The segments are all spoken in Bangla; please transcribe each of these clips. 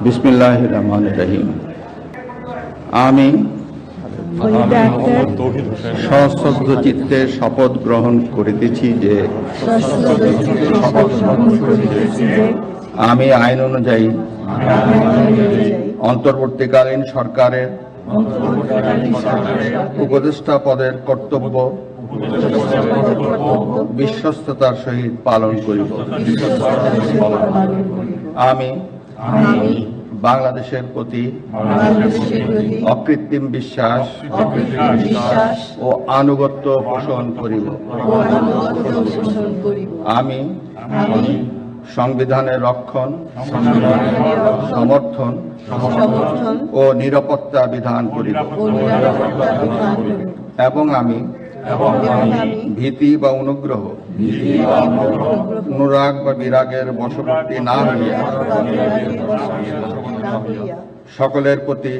বিসমিল্লাহির রহমানির রহিম। আমি সশ্রদ্ধ চিত্তে শপথ গ্রহণ করিতেছি যে আমি আইন অনুযায়ী অন্তর্বর্তীকালীন সরকারের উপদেষ্টা পদের কর্তব্য বিশ্বস্ততার সহিত পালন করিব। আমি বাংলাদেশের প্রতি অকৃত্রিম বিশ্বাস ও আনুগত্য পোষণ করিব। আমি সংবিধানের রক্ষণ, সমর্থন ও নিরাপত্তা বিধান করিব এবং আমি ভীতি বা অনুগ্রহ, অনুরাগ বা বিরাগের বশবর্তী না হইয়া সকলের প্রতি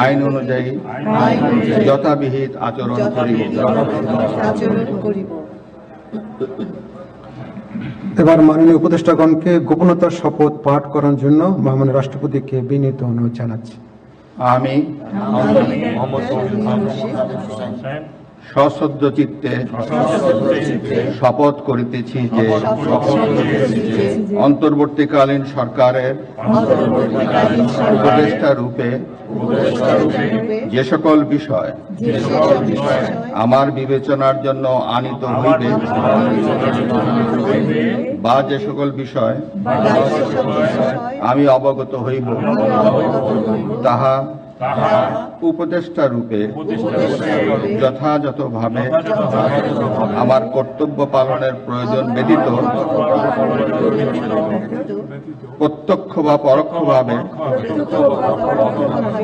আইন অনুযায়ী যথাবিহিত আচরণ করিব। এবার মাননীয় উপদেষ্টাগণকে গোপনতার শপথ পাঠ করার জন্য মহামান্য রাষ্ট্রপতিকে বিনীত অনুরোধ জানাচ্ছি। আমি সশ্রদ্ধ চিত্তে শপথ করিতেছি যে অন্তর্বর্তীকালীন সরকারের উপদেষ্টা রূপে যে সকল বিষয় আমার বিবেচনার জন্য আনিত হইবে বা যে সকল বিষয় আমি অবগত হইব তাহা উপদেষ্টা রূপে যথাযথভাবে আমার কর্তব্য পালনের প্রয়োজন ব্যতীত প্রত্যক্ষ বা পরোক্ষভাবে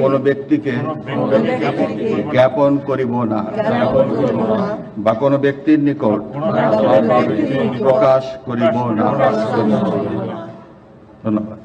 কোনো ব্যক্তিকে জ্ঞাপন করিব না বা কোনো ব্যক্তির নিকট প্রকাশ করিব না। ধন্যবাদ।